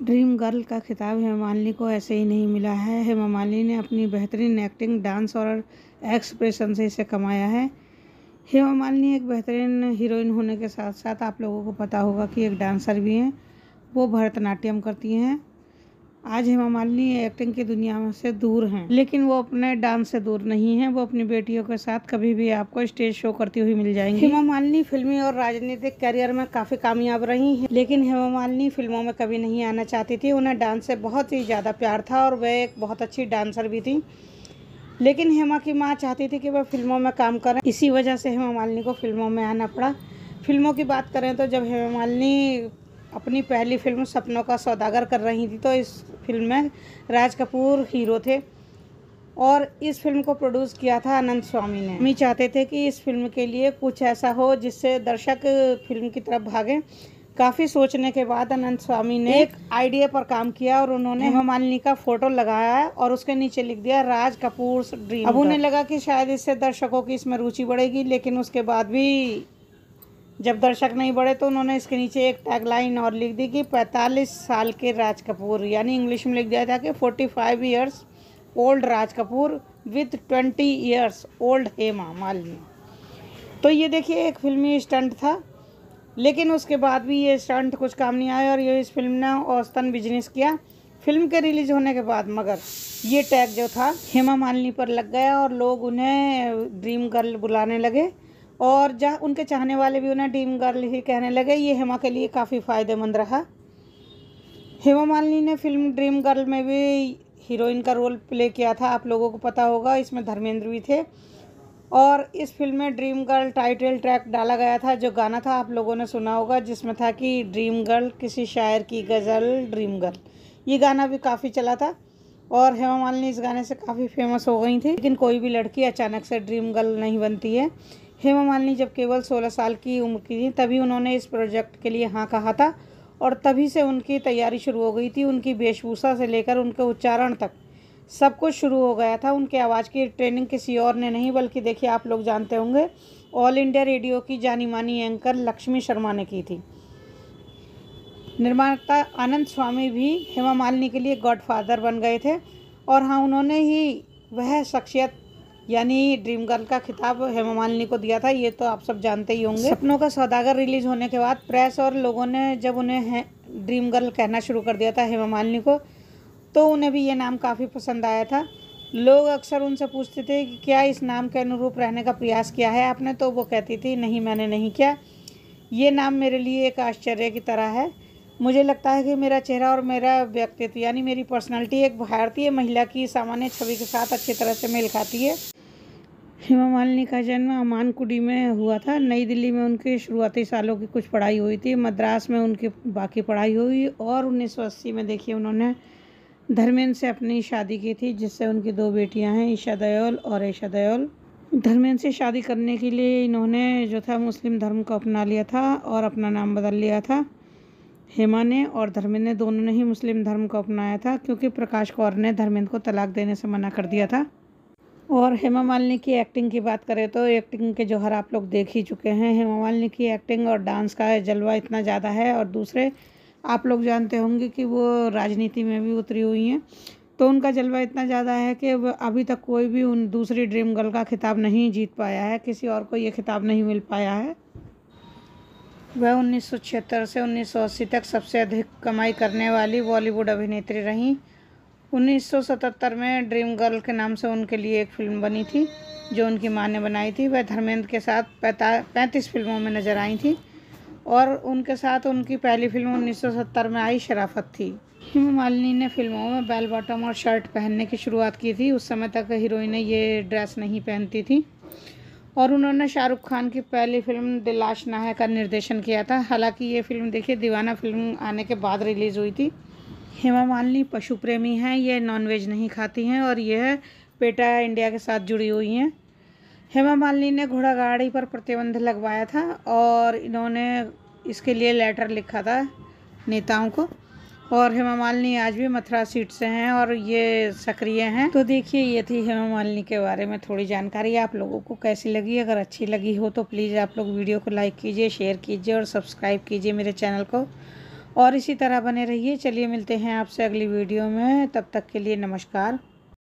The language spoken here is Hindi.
ड्रीम गर्ल का खिताब हेमा मालिनी को ऐसे ही नहीं मिला है। हेमा मालिनी ने अपनी बेहतरीन एक्टिंग, डांस और एक्सप्रेशन से इसे कमाया है। हेमा मालिनी एक बेहतरीन हीरोइन होने के साथ साथ आप लोगों को पता होगा कि एक डांसर भी हैं। वो भरतनाट्यम करती हैं। आज हेमा मालिनी एक्टिंग की दुनिया से दूर हैं, लेकिन वो अपने डांस से दूर नहीं हैं। वो अपनी बेटियों के साथ कभी भी आपको स्टेज शो करती हुई मिल जाएंगी। हेमा मालिनी फिल्मी और राजनीतिक करियर में काफ़ी कामयाब रही हैं, लेकिन हेमा मालिनी फिल्मों में कभी नहीं आना चाहती थी। उन्हें डांस से बहुत ही ज़्यादा प्यार था और वह एक बहुत अच्छी डांसर भी थी, लेकिन हेमा की माँ चाहती थी कि वह फिल्मों में काम करें। इसी वजह से हेमा मालिनी को फिल्मों में आना पड़ा। फिल्मों की बात करें तो जब हेमा मालिनी अपनी पहली फिल्म सपनों का सौदागर कर रही थी तो इस फिल्म में राज कपूर हीरो थे और इस फिल्म को प्रोड्यूस किया था अनंत स्वामी ने। हम चाहते थे कि इस फिल्म के लिए कुछ ऐसा हो जिससे दर्शक फिल्म की तरफ भागे। काफ़ी सोचने के बाद अनंत स्वामी ने एक आइडिया पर काम किया और उन्होंने हेमा मालिनी का फोटो लगाया और उसके नीचे लिख दिया राज कपूर ड्रीम। अब उन्हें लगा कि शायद इससे दर्शकों की इसमें रुचि बढ़ेगी, लेकिन उसके बाद भी जब दर्शक नहीं बढ़े तो उन्होंने इसके नीचे एक टैगलाइन और लिख दी कि 45 साल के राज कपूर, यानी इंग्लिश में लिख दिया था कि 45 years old Raj Kapoor with 20 years old Hema Malini. तो ये देखिए एक फिल्मी स्टंट था, लेकिन उसके बाद भी ये स्टंट कुछ काम नहीं आया और ये इस फिल्म ने औसतन बिजनेस किया फिल्म के रिलीज होने के बाद। मगर ये टैग जो था हेमा मालिनी पर लग गया और लोग उन्हें ड्रीम गर्ल बुलाने लगे और जहाँ उनके चाहने वाले भी उन्हें ड्रीम गर्ल ही कहने लगे। ये हेमा के लिए काफ़ी फ़ायदेमंद रहा। हेमा मालिनी ने फिल्म ड्रीम गर्ल में भी हीरोइन का रोल प्ले किया था, आप लोगों को पता होगा। इसमें धर्मेंद्र भी थे और इस फिल्म में ड्रीम गर्ल टाइटल ट्रैक डाला गया था। जो गाना था आप लोगों ने सुना होगा, जिसमें था कि ड्रीम गर्ल किसी शायर की गज़ल ड्रीम गर्ल। ये गाना भी काफ़ी चला था और हेमा मालिनी इस गाने से काफ़ी फेमस हो गई थी। लेकिन कोई भी लड़की अचानक से ड्रीम गर्ल नहीं बनती है। हेमा मालिनी जब केवल 16 साल की उम्र की थी तभी उन्होंने इस प्रोजेक्ट के लिए हाँ कहा था और तभी से उनकी तैयारी शुरू हो गई थी। उनकी वेशभूषा से लेकर उनके उच्चारण तक सब कुछ शुरू हो गया था। उनके आवाज़ की ट्रेनिंग किसी और ने नहीं, बल्कि देखिए आप लोग जानते होंगे ऑल इंडिया रेडियो की जानी मानी एंकर लक्ष्मी शर्मा ने की थी। निर्माता अनंत स्वामी भी हेमा मालिनी के लिए गॉडफादर बन गए थे और हाँ, उन्होंने ही वह शख्सियत यानी ड्रीम गर्ल का खिताब हेमा मालिनी को दिया था। ये तो आप सब जानते ही होंगे। सपनों का सौदागर रिलीज होने के बाद प्रेस और लोगों ने जब उन्हें ड्रीम गर्ल कहना शुरू कर दिया था हेमा मालिनी को, तो उन्हें भी ये नाम काफ़ी पसंद आया था। लोग अक्सर उनसे पूछते थे कि क्या इस नाम के अनुरूप रहने का प्रयास किया है आपने, तो वो कहती थी नहीं, मैंने नहीं किया। ये नाम मेरे लिए एक आश्चर्य की तरह है। मुझे लगता है कि मेरा चेहरा और मेरा व्यक्तित्व यानी मेरी पर्सनालिटी एक भारतीय महिला की सामान्य छवि के साथ अच्छी तरह से मेल खाती है। हेमा मालिनी का जन्म अमानकुडी में हुआ था। नई दिल्ली में उनके शुरुआती सालों की कुछ पढ़ाई हुई थी। मद्रास में उनकी बाकी पढ़ाई हुई और 1980 में देखिए उन्होंने धर्मेंद्र से अपनी शादी की थी, जिससे उनकी 2 बेटियां हैं, ईशा देओल और ऐशा देओल। धर्मेंद्र से शादी करने के लिए इन्होंने जो था मुस्लिम धर्म को अपना लिया था और अपना नाम बदल लिया था। हेमा ने और धर्मेंद्र ने दोनों ने ही मुस्लिम धर्म को अपनाया था, क्योंकि प्रकाश कौर ने धर्मेंद्र को तलाक देने से मना कर दिया था। और हेमा मालिनी की एक्टिंग की बात करें तो एक्टिंग के जौहर आप लोग देख ही चुके हैं। हेमा मालिनी की एक्टिंग और डांस का जलवा इतना ज़्यादा है और दूसरे आप लोग जानते होंगे कि वो राजनीति में भी उतरी हुई हैं, तो उनका जलवा इतना ज़्यादा है कि अभी तक कोई भी उन दूसरी ड्रीम गर्ल का खिताब नहीं जीत पाया है। किसी और को ये खिताब नहीं मिल पाया है। वह 1976 से 1980 तक सबसे अधिक कमाई करने वाली बॉलीवुड अभिनेत्री रहीं। 1977 में ड्रीम गर्ल के नाम से उनके लिए एक फिल्म बनी थी जो उनकी मां ने बनाई थी। वह धर्मेंद्र के साथ 35 फिल्मों में नजर आई थी और उनके साथ उनकी पहली फिल्म 1970 में आई शराफत थी। हेमा मालिनी ने फिल्मों में बेल बॉटम और शर्ट पहनने की शुरुआत की थी। उस समय तक हीरोइनें ये ड्रेस नहीं पहनती थी और उन्होंने शाहरुख खान की पहली फिल्म दिल आशना है का निर्देशन किया था। हालांकि ये फिल्म देखिए दीवाना फिल्म आने के बाद रिलीज़ हुई थी। हेमा मालिनी पशु प्रेमी हैं, ये नॉनवेज नहीं खाती हैं और यह पेटा इंडिया के साथ जुड़ी हुई हैं। हेमा मालिनी ने घोड़ागाड़ी पर प्रतिबंध लगवाया था और इन्होंने इसके लिए लेटर लिखा था नेताओं को। और हेमा मालिनी आज भी मथुरा सीट से हैं और ये सक्रिय हैं। तो देखिए ये थी हेमा मालिनी के बारे में थोड़ी जानकारी। आप लोगों को कैसी लगी? अगर अच्छी लगी हो तो प्लीज़ आप लोग वीडियो को लाइक कीजिए, शेयर कीजिए और सब्सक्राइब कीजिए मेरे चैनल को। और इसी तरह बने रहिए। चलिए मिलते हैं आपसे अगली वीडियो में, तब तक के लिए नमस्कार।